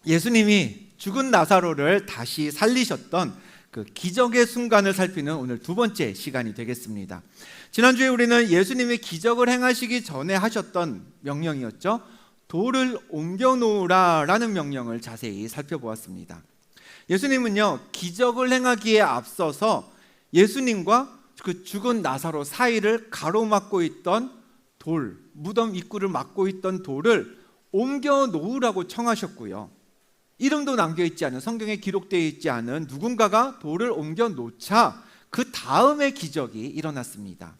예수님이 죽은 나사로를 다시 살리셨던 그 기적의 순간을 살피는 오늘 두 번째 시간이 되겠습니다. 지난주에 우리는 예수님이 기적을 행하시기 전에 하셨던 명령이었죠. 돌을 옮겨 놓으라 라는 명령을 자세히 살펴보았습니다. 예수님은요, 기적을 행하기에 앞서서 예수님과 그 죽은 나사로 사이를 가로막고 있던 돌, 무덤 입구를 막고 있던 돌을 옮겨 놓으라고 청하셨고요, 이름도 남겨있지 않은, 성경에 기록되어 있지 않은 누군가가 돌을 옮겨 놓자 그 다음에 기적이 일어났습니다.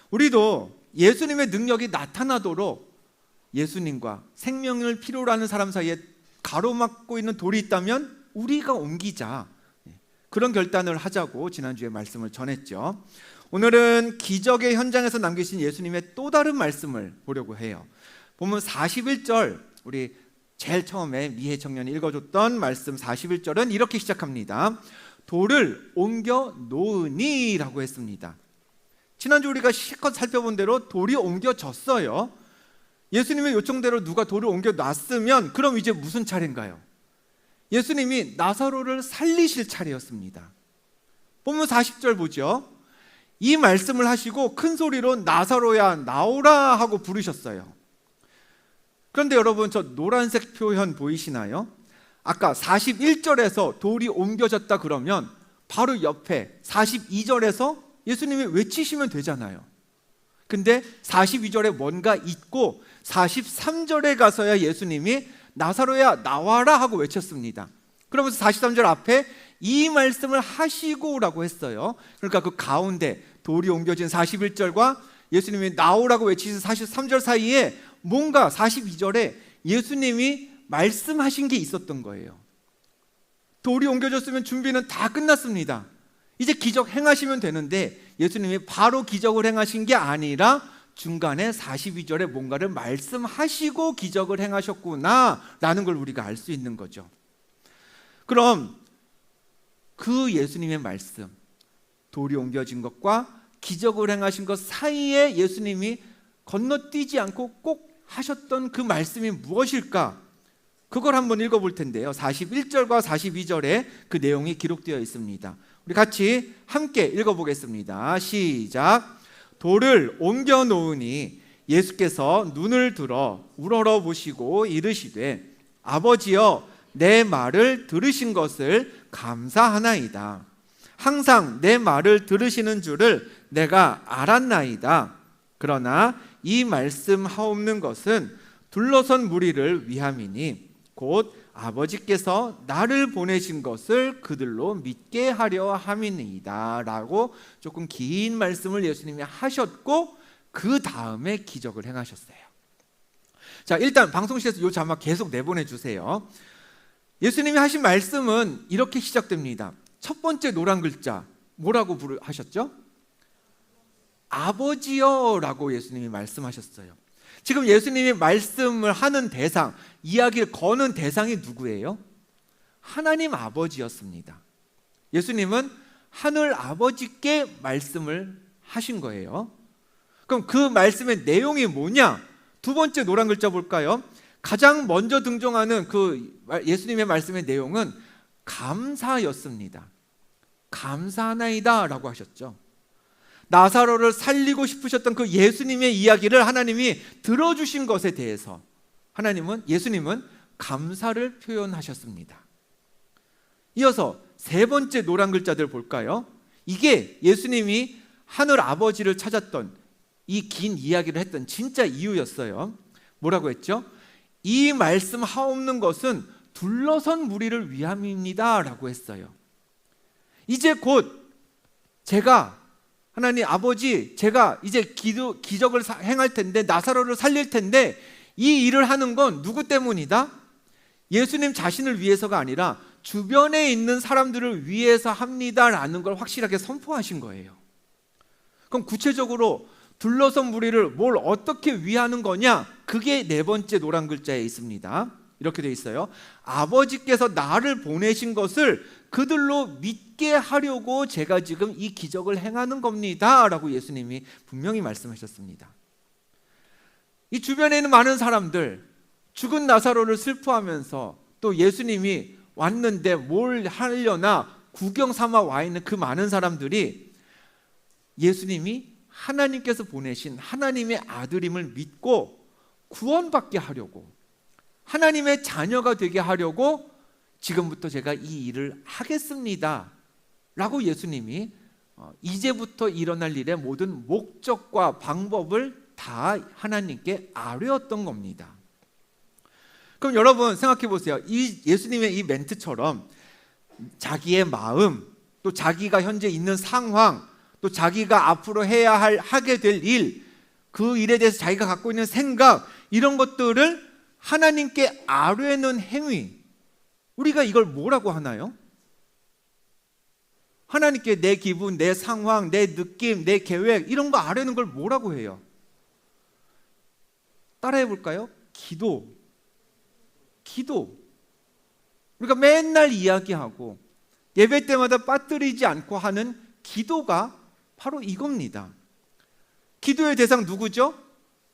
우리도 예수님의 능력이 나타나도록 예수님과 생명을 필요로 하는 사람 사이에 가로막고 있는 돌이 있다면 우리가 옮기자, 그런 결단을 하자고 지난주에 말씀을 전했죠. 오늘은 기적의 현장에서 남기신 예수님의 또 다른 말씀을 보려고 해요. 보면 41절, 우리 제일 처음에 미해 청년이 읽어줬던 말씀 41절은 이렇게 시작합니다. 돌을 옮겨 놓으니 라고 했습니다. 지난주 우리가 실컷 살펴본 대로 돌이 옮겨졌어요. 예수님의 요청대로 누가 돌을 옮겨 놨으면 그럼 이제 무슨 차례인가요? 예수님이 나사로를 살리실 차례였습니다. 본문 40절 보죠. 이 말씀을 하시고 큰 소리로 나사로야 나오라 하고 부르셨어요. 그런데 여러분, 저 노란색 표현 보이시나요? 아까 41절에서 돌이 옮겨졌다 그러면 바로 옆에 42절에서 예수님이 외치시면 되잖아요. 근데 42절에 뭔가 있고 43절에 가서야 예수님이 나사로야 나와라 하고 외쳤습니다. 그러면서 43절 앞에 이 말씀을 하시고라고 했어요. 그러니까 그 가운데 돌이 옮겨진 41절과 예수님이 나오라고 외치신 43절 사이에 뭔가 42절에 예수님이 말씀하신 게 있었던 거예요. 돌이 옮겨졌으면 준비는 다 끝났습니다. 이제 기적 행하시면 되는데 예수님이 바로 기적을 행하신 게 아니라 중간에 42절에 뭔가를 말씀하시고 기적을 행하셨구나 라는 걸 우리가 알 수 있는 거죠. 그럼 그 예수님의 말씀, 돌이 옮겨진 것과 기적을 행하신 것 사이에 예수님이 건너뛰지 않고 꼭 하셨던 그 말씀이 무엇일까? 그걸 한번 읽어볼 텐데요, 41절과 42절에 그 내용이 기록되어 있습니다. 우리 같이 함께 읽어보겠습니다. 시작. 돌을 옮겨 놓으니 예수께서 눈을 들어 우러러 보시고 이르시되 아버지여, 내 말을 들으신 것을 감사하나이다. 항상 내 말을 들으시는 줄을 내가 알았나이다. 그러나 이 말씀하옵는 것은 둘러선 무리를 위함이니 곧 아버지께서 나를 보내신 것을 그들로 믿게 하려 함이니이다 라고 조금 긴 말씀을 예수님이 하셨고 그 다음에 기적을 행하셨어요. 자, 일단 방송실에서 이 자막 계속 내보내주세요. 예수님이 하신 말씀은 이렇게 시작됩니다. 첫 번째 노란 글자 뭐라고 하셨죠? 아버지여 라고 예수님이 말씀하셨어요. 지금 예수님이 말씀을 하는 대상, 이야기를 거는 대상이 누구예요? 하나님 아버지였습니다. 예수님은 하늘 아버지께 말씀을 하신 거예요. 그럼 그 말씀의 내용이 뭐냐? 두 번째 노란 글자 볼까요? 가장 먼저 등장하는 그 예수님의 말씀의 내용은 감사였습니다. 감사하나이다 라고 하셨죠. 나사로를 살리고 싶으셨던 그 예수님의 이야기를 하나님이 들어주신 것에 대해서 예수님은 감사를 표현하셨습니다. 이어서 세 번째 노란 글자들 볼까요? 이게 예수님이 하늘 아버지를 찾았던 이 긴 이야기를 했던 진짜 이유였어요. 뭐라고 했죠? 이 말씀 하옵는 것은 둘러선 무리를 위함입니다 라고 했어요. 이제 곧 하나님 아버지, 제가 이제 기적을 행할 텐데, 나사로를 살릴 텐데 이 일을 하는 건 누구 때문이다? 예수님 자신을 위해서가 아니라 주변에 있는 사람들을 위해서 합니다라는 걸 확실하게 선포하신 거예요. 그럼 구체적으로 둘러선 무리를 뭘 어떻게 위하는 거냐? 그게 네 번째 노란 글자에 있습니다. 이렇게 돼 있어요. 아버지께서 나를 보내신 것을 그들로 믿게 하려고 제가 지금 이 기적을 행하는 겁니다 라고 예수님이 분명히 말씀하셨습니다. 이 주변에 있는 많은 사람들, 죽은 나사로를 슬퍼하면서 또 예수님이 왔는데 뭘 하려나 구경 삼아 와 있는 그 많은 사람들이 예수님이 하나님께서 보내신 하나님의 아들임을 믿고 구원받게 하려고, 하나님의 자녀가 되게 하려고 지금부터 제가 이 일을 하겠습니다 라고 예수님이 이제부터 일어날 일의 모든 목적과 방법을 다 하나님께 아뢰었던 겁니다. 그럼 여러분 생각해 보세요. 이 예수님의 이 멘트처럼 자기의 마음, 또 자기가 현재 있는 상황, 또 자기가 앞으로 하게 될 일, 그 일에 대해서 자기가 갖고 있는 생각, 이런 것들을 하나님께 아뢰는 행위, 우리가 이걸 뭐라고 하나요? 하나님께 내 기분, 내 상황, 내 느낌, 내 계획, 이런 거 아뢰는 걸 뭐라고 해요? 따라해 볼까요? 기도. 우리가 맨날 이야기하고 예배 때마다 빠뜨리지 않고 하는 기도가 바로 이겁니다. 기도의 대상 누구죠?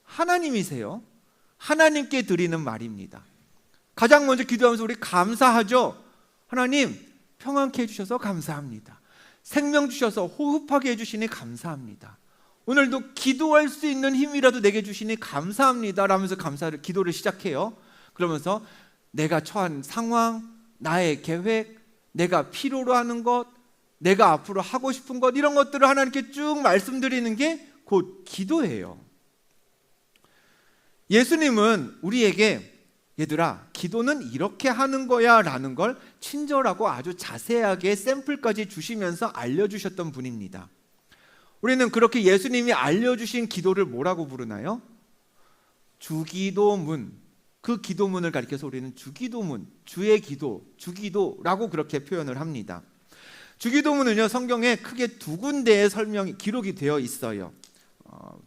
하나님이세요. 하나님께 드리는 말입니다. 가장 먼저 기도하면서 우리 감사하죠. 하나님 평안케 해주셔서 감사합니다. 생명 주셔서 호흡하게 해주시니 감사합니다. 오늘도 기도할 수 있는 힘이라도 내게 주시니 감사합니다 라면서 기도를 시작해요. 그러면서 내가 처한 상황, 나의 계획, 내가 필요로 하는 것, 내가 앞으로 하고 싶은 것, 이런 것들을 하나님께 쭉 말씀드리는 게 곧 기도예요. 예수님은 우리에게 얘들아 기도는 이렇게 하는 거야 라는 걸 친절하고 아주 자세하게 샘플까지 주시면서 알려주셨던 분입니다. 우리는 그렇게 예수님이 알려주신 기도를 뭐라고 부르나요? 주기도문. 그 기도문을 가리켜서 우리는 주기도문, 주의 기도, 주기도라고 그렇게 표현을 합니다. 주기도문은요 성경에 크게 두 군데의 기록이 되어 있어요.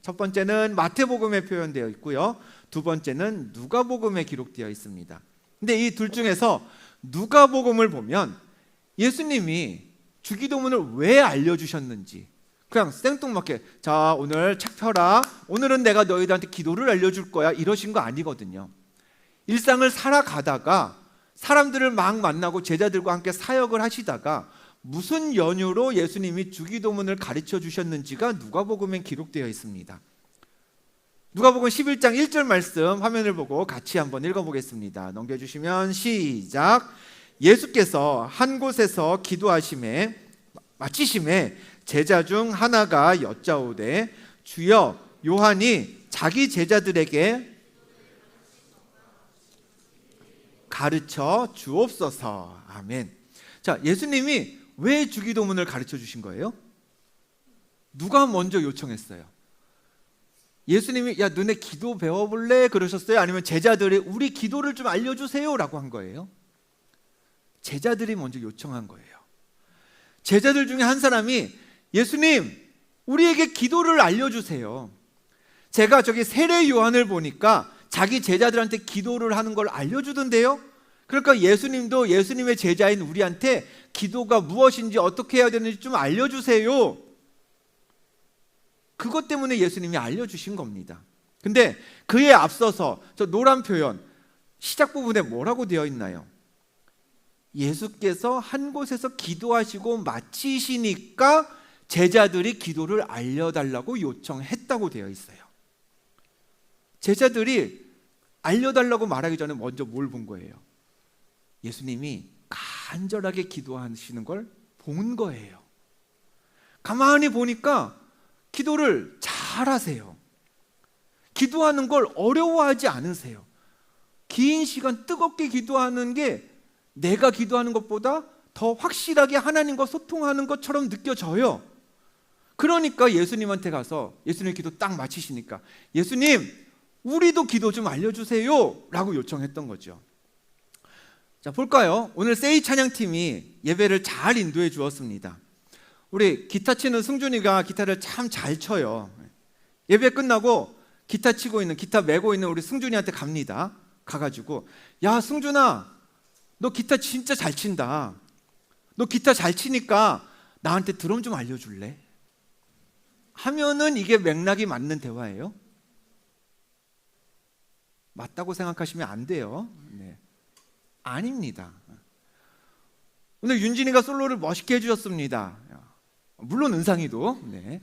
첫 번째는 마태복음에 표현되어 있고요, 두 번째는 누가복음에 기록되어 있습니다. 근데 이 둘 중에서 누가복음을 보면 예수님이 주기도문을 왜 알려주셨는지 그냥 생뚱맞게 자 오늘 책 펴라, 오늘은 내가 너희들한테 기도를 알려줄 거야 이러신 거 아니거든요. 일상을 살아가다가 사람들을 막 만나고 제자들과 함께 사역을 하시다가 무슨 연유로 예수님이 주기도문을 가르쳐 주셨는지가 누가복음에 기록되어 있습니다. 누가복음 11장 1절 말씀 화면을 보고 같이 한번 읽어보겠습니다. 넘겨주시면 시작. 예수께서 한 곳에서 기도하심에 마치심에 제자 중 하나가 여짜오되 주여 요한이 자기 제자들에게 가르쳐 주옵소서. 아멘. 자, 예수님이 왜 주기도문을 가르쳐 주신 거예요? 누가 먼저 요청했어요? 예수님이 야 너네 기도 배워볼래? 그러셨어요? 아니면 제자들이 우리 기도를 좀 알려주세요 라고 한 거예요? 제자들이 먼저 요청한 거예요. 제자들 중에 한 사람이 예수님 우리에게 기도를 알려주세요. 제가 저기 세례 요한을 보니까 자기 제자들한테 기도를 하는 걸 알려주던데요. 그러니까 예수님도 예수님의 제자인 우리한테 기도가 무엇인지 어떻게 해야 되는지 좀 알려주세요. 그것 때문에 예수님이 알려주신 겁니다. 근데 그에 앞서서 저 노란 표현 시작 부분에 뭐라고 되어 있나요? 예수께서 한 곳에서 기도하시고 마치시니까 제자들이 기도를 알려달라고 요청했다고 되어 있어요. 제자들이 알려달라고 말하기 전에 먼저 뭘 본 거예요? 예수님이 간절하게 기도하시는 걸 본 거예요. 가만히 보니까 기도를 잘하세요. 기도하는 걸 어려워하지 않으세요. 긴 시간 뜨겁게 기도하는 게 내가 기도하는 것보다 더 확실하게 하나님과 소통하는 것처럼 느껴져요. 그러니까 예수님한테 가서 예수님 기도 딱 마치시니까 예수님 우리도 기도 좀 알려주세요 라고 요청했던 거죠. 자 볼까요? 오늘 세이 찬양팀이 예배를 잘 인도해 주었습니다. 우리 기타 치는 승준이가 기타를 참 잘 쳐요. 예배 끝나고 기타 메고 있는 우리 승준이한테 갑니다. 가가지고 야 승준아 너 기타 진짜 잘 친다. 너 기타 잘 치니까 나한테 드럼 좀 알려줄래? 하면은 이게 맥락이 맞는 대화예요? 맞다고 생각하시면 안 돼요. 네. 아닙니다. 오늘 윤진이가 솔로를 멋있게 해주셨습니다. 물론 은상이도. 네.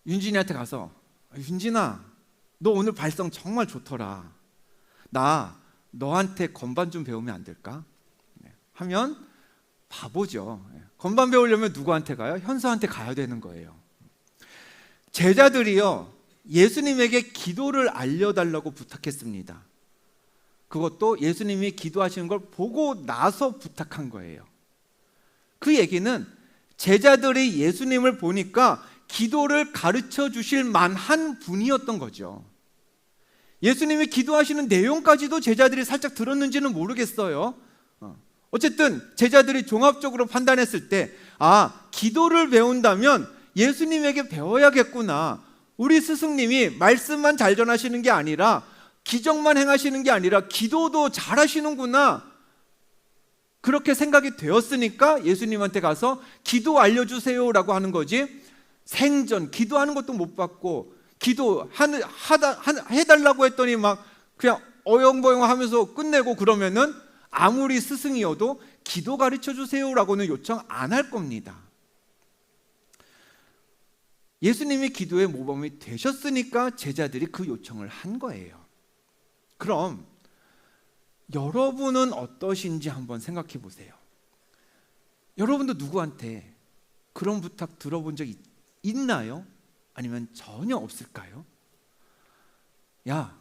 윤진이한테 가서 윤진아, 너 오늘 발성 정말 좋더라. 나 너한테 건반 좀 배우면 안 될까? 하면 바보죠. 건반 배우려면 누구한테 가요? 현서한테 가야 되는 거예요. 제자들이요, 예수님에게 기도를 알려달라고 부탁했습니다. 그것도 예수님이 기도하시는 걸 보고 나서 부탁한 거예요. 그 얘기는 제자들이 예수님을 보니까 기도를 가르쳐 주실 만한 분이었던 거죠. 예수님이 기도하시는 내용까지도 제자들이 살짝 들었는지는 모르겠어요. 어쨌든 제자들이 종합적으로 판단했을 때, 기도를 배운다면 예수님에게 배워야겠구나. 우리 스승님이 말씀만 잘 전하시는 게 아니라 기적만 행하시는 게 아니라 기도도 잘 하시는구나. 그렇게 생각이 되었으니까 예수님한테 가서 기도 알려주세요라고 하는 거지, 생전 기도하는 것도 못 받고 해달라고 했더니 막 그냥 어영버영 하면서 끝내고 그러면은 아무리 스승이어도 기도 가르쳐 주세요라고는 요청 안 할 겁니다. 예수님이 기도의 모범이 되셨으니까 제자들이 그 요청을 한 거예요. 그럼 여러분은 어떠신지 한번 생각해 보세요. 여러분도 누구한테 그런 부탁 들어본 적 있나요? 아니면 전혀 없을까요? 야,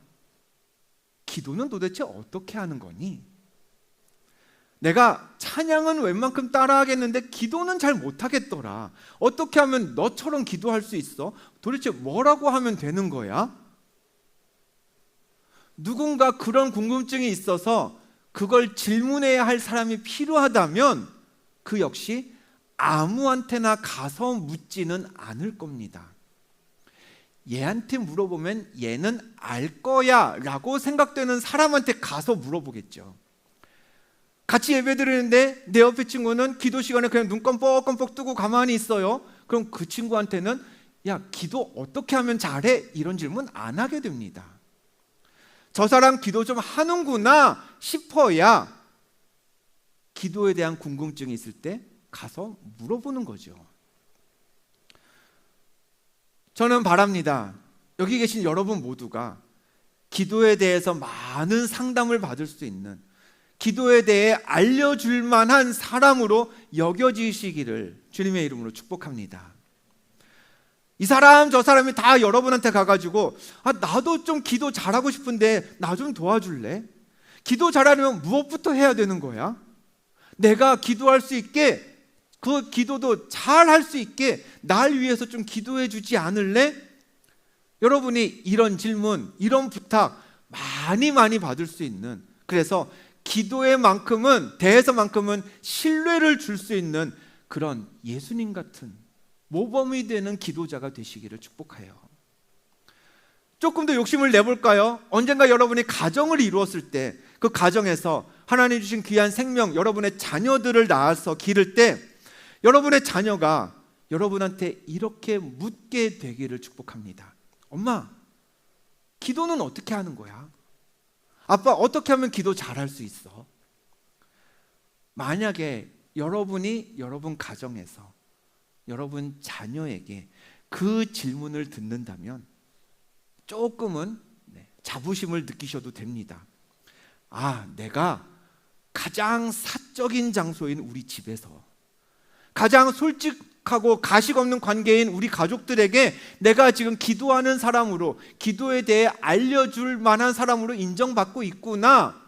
기도는 도대체 어떻게 하는 거니? 내가 찬양은 웬만큼 따라하겠는데 기도는 잘 못하겠더라. 어떻게 하면 너처럼 기도할 수 있어? 도대체 뭐라고 하면 되는 거야? 누군가 그런 궁금증이 있어서 그걸 질문해야 할 사람이 필요하다면 그 역시 아무한테나 가서 묻지는 않을 겁니다. 얘한테 물어보면 얘는 알 거야 라고 생각되는 사람한테 가서 물어보겠죠. 같이 예배 드리는데 내 옆에 친구는 기도 시간에 그냥 눈 껌뻑껌뻑 뜨고 가만히 있어요. 그럼 그 친구한테는 야, 기도 어떻게 하면 잘해? 이런 질문 안 하게 됩니다. 저 사람 기도 좀 하는구나 싶어야 기도에 대한 궁금증이 있을 때 가서 물어보는 거죠. 저는 바랍니다. 여기 계신 여러분 모두가 기도에 대해서 많은 상담을 받을 수 있는, 기도에 대해 알려줄 만한 사람으로 여겨지시기를 주님의 이름으로 축복합니다. 이 사람 저 사람이 다 여러분한테 가가지고 나도 좀 기도 잘하고 싶은데 나 좀 도와줄래? 기도 잘하려면 무엇부터 해야 되는 거야? 내가 기도할 수 있게, 그 기도도 잘 할 수 있게 날 위해서 좀 기도해 주지 않을래? 여러분이 이런 질문, 이런 부탁 많이 받을 수 있는, 그래서 기도에만큼은, 대해서만큼은 신뢰를 줄 수 있는 그런 예수님 같은 모범이 되는 기도자가 되시기를 축복해요. 조금 더 욕심을 내볼까요? 언젠가 여러분이 가정을 이루었을 때, 그 가정에서 하나님 주신 귀한 생명, 여러분의 자녀들을 낳아서 기를 때 여러분의 자녀가 여러분한테 이렇게 묻게 되기를 축복합니다. 엄마, 기도는 어떻게 하는 거야? 아빠, 어떻게 하면 기도 잘할 수 있어? 만약에 여러분이 여러분 가정에서 여러분 자녀에게 그 질문을 듣는다면 조금은 자부심을 느끼셔도 됩니다. 내가 가장 사적인 장소인 우리 집에서, 가장 솔직하고 가식 없는 관계인 우리 가족들에게 내가 지금 기도하는 사람으로, 기도에 대해 알려줄 만한 사람으로 인정받고 있구나.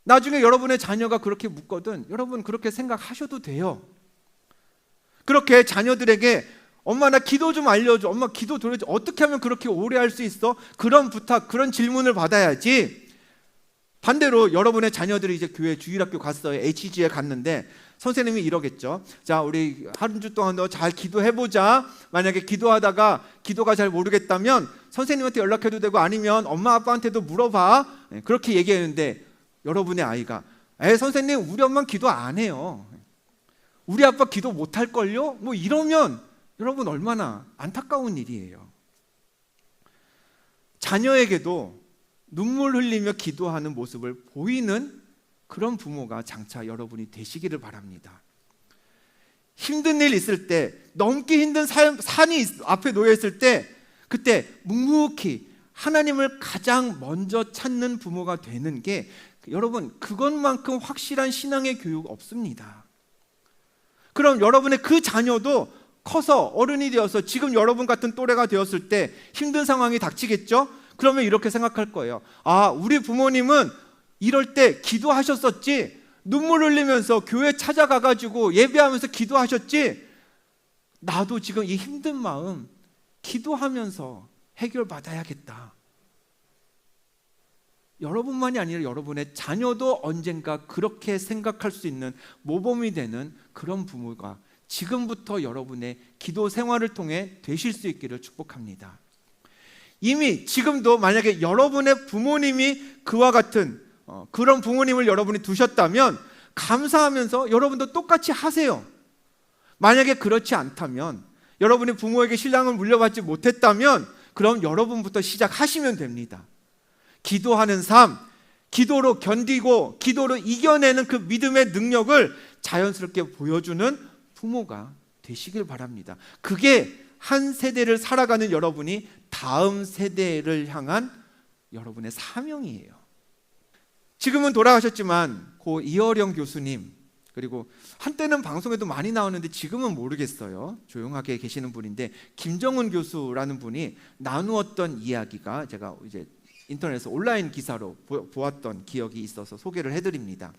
나중에 여러분의 자녀가 그렇게 묻거든 여러분 그렇게 생각하셔도 돼요. 그렇게 자녀들에게 엄마 나 기도 좀 알려줘, 엄마 기도 도대체 어떻게 하면 그렇게 오래 할 수 있어? 그런 부탁, 그런 질문을 받아야지. 반대로 여러분의 자녀들이 이제 교회 주일학교 갔어요. HG에 갔는데 선생님이 이러겠죠. 자, 우리 한 주 동안 너 잘 기도해보자. 만약에 기도하다가 기도가 잘 모르겠다면 선생님한테 연락해도 되고 아니면 엄마 아빠한테도 물어봐. 그렇게 얘기했는데 여러분의 아이가 선생님 우리 엄마는 기도 안 해요. 우리 아빠 기도 못할걸요? 뭐 이러면 여러분 얼마나 안타까운 일이에요. 자녀에게도 눈물 흘리며 기도하는 모습을 보이는 그런 부모가 장차 여러분이 되시기를 바랍니다. 힘든 일 있을 때, 넘기 힘든 산이 앞에 놓여 있을 때, 그때 묵묵히 하나님을 가장 먼저 찾는 부모가 되는 게, 여러분, 그것만큼 확실한 신앙의 교육 없습니다. 그럼 여러분의 그 자녀도 커서 어른이 되어서 지금 여러분 같은 또래가 되었을 때 힘든 상황이 닥치겠죠? 그러면 이렇게 생각할 거예요. 아, 우리 부모님은 이럴 때 기도하셨었지, 눈물 흘리면서 교회 찾아가가지고 예배하면서 기도하셨지, 나도 지금 이 힘든 마음 기도하면서 해결받아야겠다. 여러분만이 아니라 여러분의 자녀도 언젠가 그렇게 생각할 수 있는 모범이 되는 그런 부모가 지금부터 여러분의 기도 생활을 통해 되실 수 있기를 축복합니다. 이미 지금도 만약에 여러분의 부모님이 그와 같은 그런 부모님을 여러분이 두셨다면 감사하면서 여러분도 똑같이 하세요. 만약에 그렇지 않다면, 여러분이 부모에게 신랑을 물려받지 못했다면 그럼 여러분부터 시작하시면 됩니다. 기도하는 삶, 기도로 견디고 기도로 이겨내는 그 믿음의 능력을 자연스럽게 보여주는 부모가 되시길 바랍니다. 그게 한 세대를 살아가는 여러분이 다음 세대를 향한 여러분의 사명이에요. 지금은 돌아가셨지만 고 이어령 교수님, 그리고 한때는 방송에도 많이 나오는데 지금은 모르겠어요. 조용하게 계시는 분인데, 김정은 교수라는 분이 나누었던 이야기가 제가 이제 인터넷에서 온라인 기사로 보았던 기억이 있어서 소개를 해드립니다.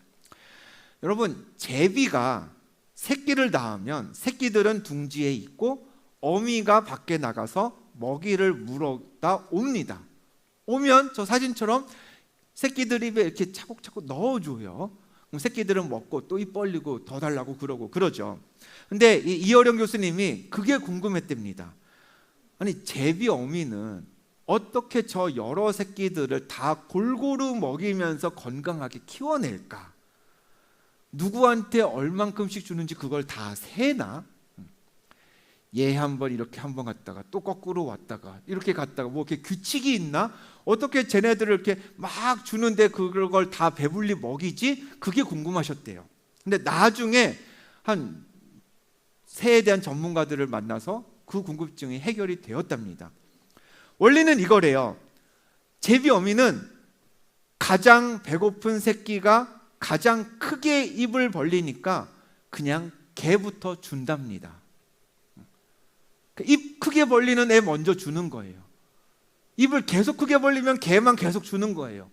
여러분, 제비가 새끼를 낳으면 새끼들은 둥지에 있고 어미가 밖에 나가서 먹이를 물어다 옵니다. 오면 저 사진처럼 새끼들 입에 이렇게 차곡차곡 넣어줘요. 그럼 새끼들은 먹고 또 입 벌리고 더 달라고 그러죠. 근데 이어령 교수님이 그게 궁금했답니다. 아니, 제비 어미는 어떻게 저 여러 새끼들을 다 골고루 먹이면서 건강하게 키워낼까? 누구한테 얼만큼씩 주는지 그걸 다 세나? 얘 한 번 이렇게 한 번 갔다가 또 거꾸로 왔다가 이렇게 갔다가 뭐 이렇게 규칙이 있나? 어떻게 쟤네들을 이렇게 막 주는데 그걸 다 배불리 먹이지? 그게 궁금하셨대요. 근데 나중에 한 새에 대한 전문가들을 만나서 그 궁금증이 해결이 되었답니다. 원리는 이거래요. 제비 어미는 가장 배고픈 새끼가 가장 크게 입을 벌리니까 그냥 개부터 준답니다. 입 크게 벌리는 애 먼저 주는 거예요. 입을 계속 크게 벌리면 개만 계속 주는 거예요.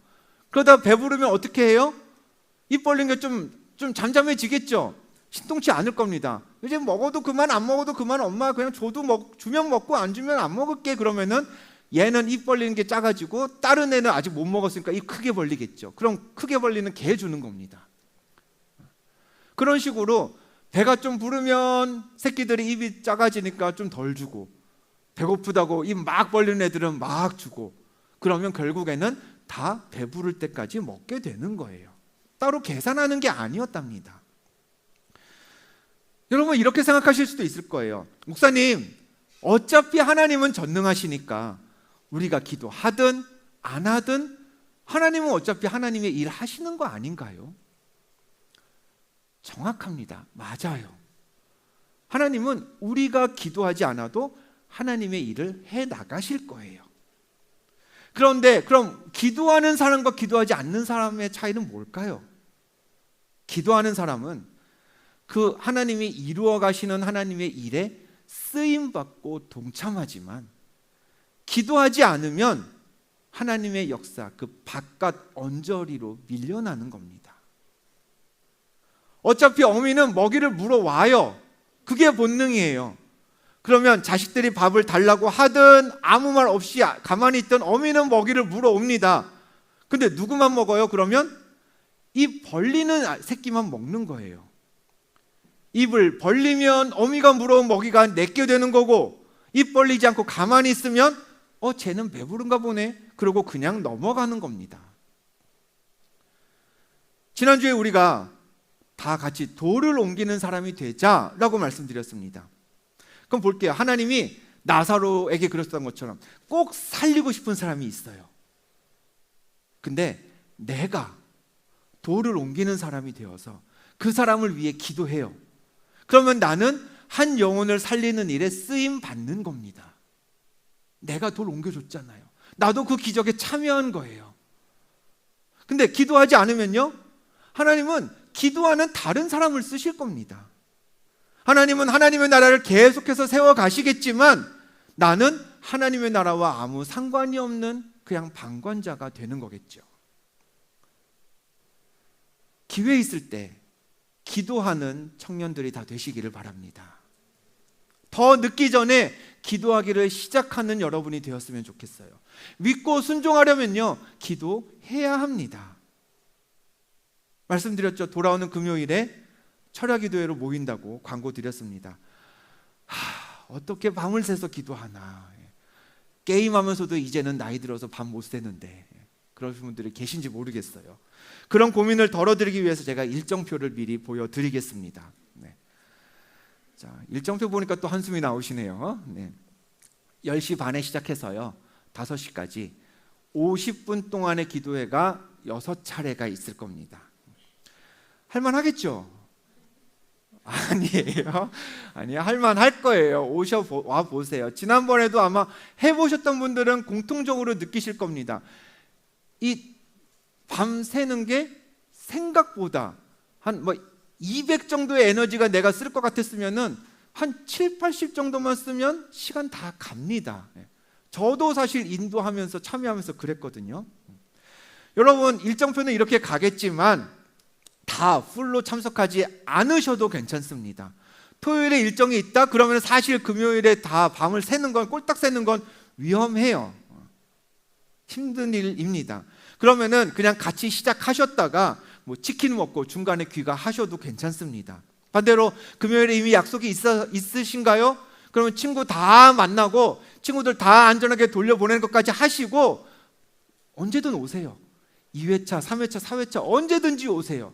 그러다 배부르면 어떻게 해요? 입 벌린 게 좀 잠잠해지겠죠? 신통치 않을 겁니다. 이제 먹어도 그만, 안 먹어도 그만, 엄마 그냥 주면 먹고 안 주면 안 먹을게. 그러면은 얘는 입 벌리는 게 작아지고 다른 애는 아직 못 먹었으니까 입 크게 벌리겠죠. 그럼 크게 벌리는 개 주는 겁니다. 그런 식으로 배가 좀 부르면 새끼들이 입이 작아지니까 좀 덜 주고, 배고프다고 입 막 벌리는 애들은 막 주고, 그러면 결국에는 다 배부를 때까지 먹게 되는 거예요. 따로 계산하는 게 아니었답니다. 여러분, 이렇게 생각하실 수도 있을 거예요. 목사님, 어차피 하나님은 전능하시니까 우리가 기도하든 안 하든 하나님은 어차피 하나님의 일 하시는 거 아닌가요? 정확합니다. 맞아요. 하나님은 우리가 기도하지 않아도 하나님의 일을 해 나가실 거예요. 그런데 그럼 기도하는 사람과 기도하지 않는 사람의 차이는 뭘까요? 기도하는 사람은 그 하나님이 이루어 가시는 하나님의 일에 쓰임받고 동참하지만, 기도하지 않으면 하나님의 역사 그 바깥 언저리로 밀려나는 겁니다. 어차피 어미는 먹이를 물어와요. 그게 본능이에요. 그러면 자식들이 밥을 달라고 하든 아무 말 없이 가만히 있던 어미는 먹이를 물어옵니다. 근데 누구만 먹어요? 그러면 입 벌리는 새끼만 먹는 거예요. 입을 벌리면 어미가 물어온 먹이가 내게 되는 거고, 입 벌리지 않고 가만히 있으면 쟤는 배부른가 보네, 그러고 그냥 넘어가는 겁니다. 지난주에 우리가 다 같이 돌을 옮기는 사람이 되자라고 말씀드렸습니다. 그럼 볼게요. 하나님이 나사로에게 그랬던 것처럼 꼭 살리고 싶은 사람이 있어요. 근데 내가 돌을 옮기는 사람이 되어서 그 사람을 위해 기도해요. 그러면 나는 한 영혼을 살리는 일에 쓰임 받는 겁니다. 내가 돌 옮겨줬잖아요. 나도 그 기적에 참여한 거예요. 근데 기도하지 않으면요, 하나님은 기도하는 다른 사람을 쓰실 겁니다. 하나님은 하나님의 나라를 계속해서 세워 가시겠지만 나는 하나님의 나라와 아무 상관이 없는 그냥 방관자가 되는 거겠죠. 기회 있을 때 기도하는 청년들이 다 되시기를 바랍니다. 더 늦기 전에 기도하기를 시작하는 여러분이 되었으면 좋겠어요. 믿고 순종하려면요, 기도해야 합니다. 말씀드렸죠. 돌아오는 금요일에 철야기도회로 모인다고 광고 드렸습니다. 어떻게 밤을 새서 기도하나. 게임하면서도 이제는 나이 들어서 밤 못 새는데, 그러신 분들이 계신지 모르겠어요. 그런 고민을 덜어드리기 위해서 제가 일정표를 미리 보여드리겠습니다. 네. 자, 일정표 보니까 또 한숨이 나오시네요. 네. 10시 반에 시작해서요 5시까지 50분 동안의 기도회가 6차례가 있을 겁니다. 할만하겠죠? 아니에요. 아니요, 할만할 거예요. 와 보세요. 지난번에도 아마 해보셨던 분들은 공통적으로 느끼실 겁니다. 이 밤 새는 게 생각보다 한 200 정도의 에너지가 내가 쓸 것 같았으면은 한 7, 80 정도만 쓰면 시간 다 갑니다. 저도 사실 인도하면서 참여하면서 그랬거든요. 여러분, 일정표는 이렇게 가겠지만 다 풀로 참석하지 않으셔도 괜찮습니다. 토요일에 일정이 있다? 그러면 사실 금요일에 다 밤을 새는 건, 꼴딱 새는 건 위험해요. 힘든 일입니다. 그러면은 그냥 같이 시작하셨다가 치킨 먹고 중간에 귀가하셔도 괜찮습니다. 반대로 금요일에 이미 약속이 있으신가요? 그러면 친구 다 만나고 친구들 다 안전하게 돌려보내는 것까지 하시고 언제든 오세요. 2회차, 3회차, 4회차 언제든지 오세요.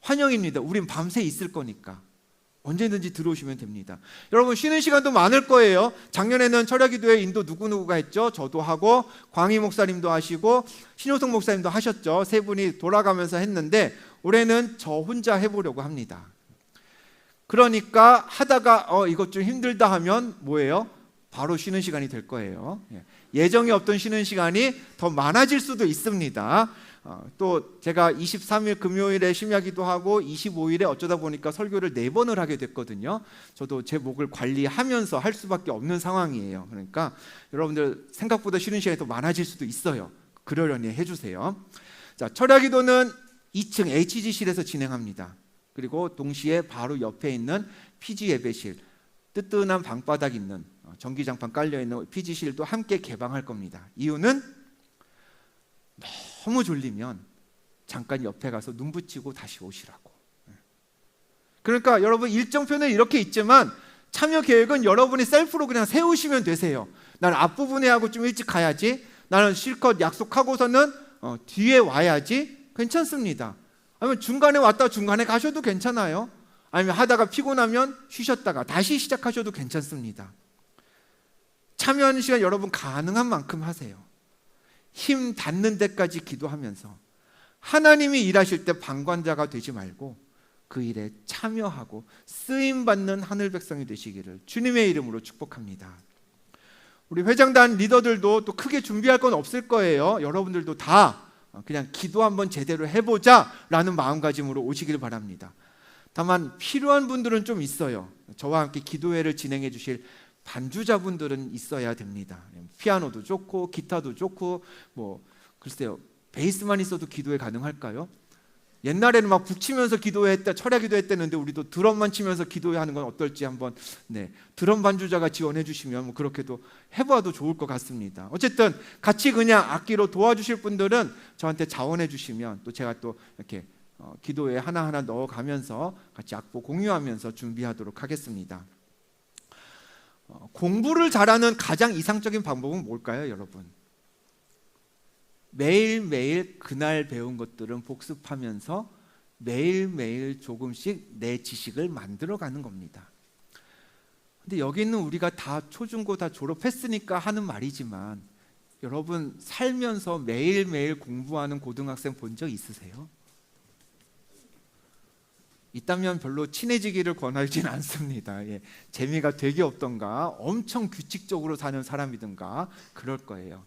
환영입니다. 우린 밤새 있을 거니까 언제든지 들어오시면 됩니다. 여러분, 쉬는 시간도 많을 거예요. 작년에는 철야기도회 인도 누구누구가 했죠. 저도 하고 광희 목사님도 하시고 신효성 목사님도 하셨죠. 세 분이 돌아가면서 했는데 올해는 저 혼자 해보려고 합니다. 그러니까 하다가 이것 좀 힘들다 하면 뭐예요? 바로 쉬는 시간이 될 거예요. 예정이 없던 쉬는 시간이 더 많아질 수도 있습니다. 또 제가 23일 금요일에 심야기도 하고 25일에 어쩌다 보니까 설교를 4번을 하게 됐거든요. 저도 제 목을 관리하면서 할 수밖에 없는 상황이에요. 그러니까 여러분들 생각보다 쉬는 시간이 더 많아질 수도 있어요. 그러려니 해주세요. 자, 철야기도는 2층 HG실에서 진행합니다. 그리고 동시에 바로 옆에 있는 PG 예배실, 뜨뜻한 방바닥 있는 전기장판 깔려있는 PG실도 함께 개방할 겁니다. 이유는 너무 졸리면 잠깐 옆에 가서 눈 붙이고 다시 오시라고. 그러니까 여러분, 일정표는 이렇게 있지만 참여 계획은 여러분이 셀프로 그냥 세우시면 되세요. 나는 앞부분에 하고 좀 일찍 가야지, 나는 실컷 약속하고서는 뒤에 와야지, 괜찮습니다. 아니면 중간에 왔다 중간에 가셔도 괜찮아요. 아니면 하다가 피곤하면 쉬셨다가 다시 시작하셔도 괜찮습니다. 참여하는 시간 여러분 가능한 만큼 하세요. 힘 닿는 데까지 기도하면서 하나님이 일하실 때 방관자가 되지 말고 그 일에 참여하고 쓰임받는 하늘 백성이 되시기를 주님의 이름으로 축복합니다. 우리 회장단 리더들도 또 크게 준비할 건 없을 거예요. 여러분들도 다 그냥 기도 한번 제대로 해보자 라는 마음가짐으로 오시길 바랍니다. 다만 필요한 분들은 좀 있어요. 저와 함께 기도회를 진행해 주실 반주자분들은 있어야 됩니다. 피아노도 좋고 기타도 좋고 글쎄요, 베이스만 있어도 기도회 가능할까요? 옛날에는 막 북치면서 기도했다, 철야 기도했다는데 우리도 드럼만 치면서 기도하는 건 어떨지 한번 드럼 반주자가 지원해 주시면 그렇게도 해봐도 좋을 것 같습니다. 어쨌든 같이 그냥 악기로 도와주실 분들은 저한테 자원해 주시면 또 제가 또 이렇게 기도에 하나하나 넣어가면서 같이 악보 공유하면서 준비하도록 하겠습니다. 공부를 잘하는 가장 이상적인 방법은 뭘까요, 여러분? 매일매일 그날 배운 것들은 복습하면서 매일매일 조금씩 내 지식을 만들어가는 겁니다. 근데 여기 있는 우리가 다 초중고 다 졸업했으니까 하는 말이지만 여러분 살면서 매일매일 공부하는 고등학생 본 적 있으세요? 있다면 별로 친해지기를 권하진 않습니다. 예, 재미가 되게 없던가 엄청 규칙적으로 사는 사람이든가 그럴 거예요.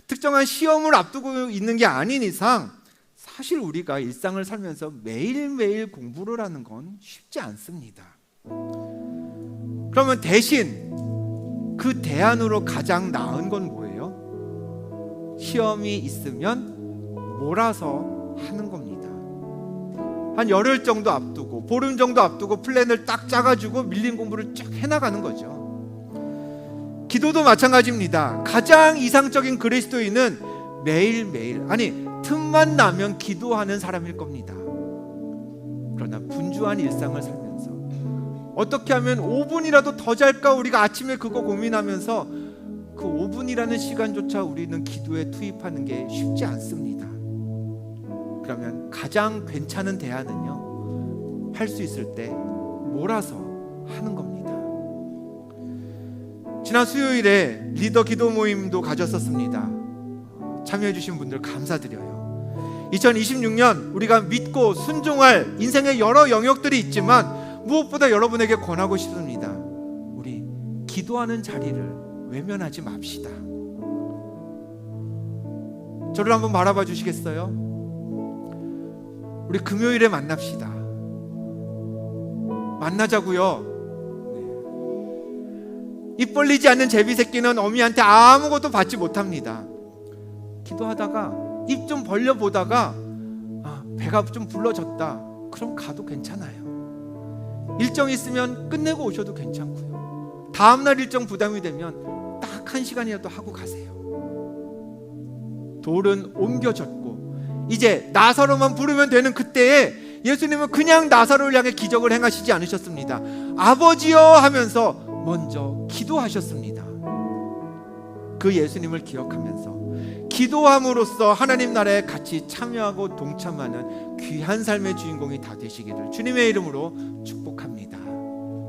특정한 시험을 앞두고 있는 게 아닌 이상 사실 우리가 일상을 살면서 매일매일 공부를 하는 건 쉽지 않습니다. 그러면 대신 그 대안으로 가장 나은 건 뭐예요? 시험이 있으면 몰아서 하는 겁니다. 한 열흘 정도 앞두고 보름 정도 앞두고 플랜을 딱 짜가지고 밀린 공부를 쫙 해나가는 거죠. 기도도 마찬가지입니다. 가장 이상적인 그리스도인은 매일매일, 아니 틈만 나면 기도하는 사람일 겁니다. 그러나 분주한 일상을 살면서 어떻게 하면 5분이라도 더 잘까, 우리가 아침에 그거 고민하면서 그 5분이라는 시간조차 우리는 기도에 투입하는 게 쉽지 않습니다. 그러면 가장 괜찮은 대안은요, 할 수 있을 때 몰아서 하는 겁니다. 지난 수요일에 리더 기도 모임도 가졌었습니다. 참여해 주신 분들 감사드려요. 2026년 우리가 믿고 순종할 인생의 여러 영역들이 있지만 무엇보다 여러분에게 권하고 싶습니다. 우리 기도하는 자리를 외면하지 맙시다. 저를 한번 바라봐 주시겠어요? 우리 금요일에 만납시다. 만나자고요. 입 벌리지 않는 제비새끼는 어미한테 아무것도 받지 못합니다. 기도하다가 입 좀 벌려보다가 배가 좀 불러졌다, 그럼 가도 괜찮아요. 일정 있으면 끝내고 오셔도 괜찮고요. 다음날 일정 부담이 되면 딱 1시간이라도 하고 가세요. 돌은 옮겨졌고 이제 나사로만 부르면 되는 그때에 예수님은 그냥 나사로를 향해 기적을 행하시지 않으셨습니다. 아버지여 하면서 먼저 기도하셨습니다. 그 예수님을 기억하면서 기도함으로써 하나님 나라에 같이 참여하고 동참하는 귀한 삶의 주인공이 다 되시기를 주님의 이름으로 축복합니다.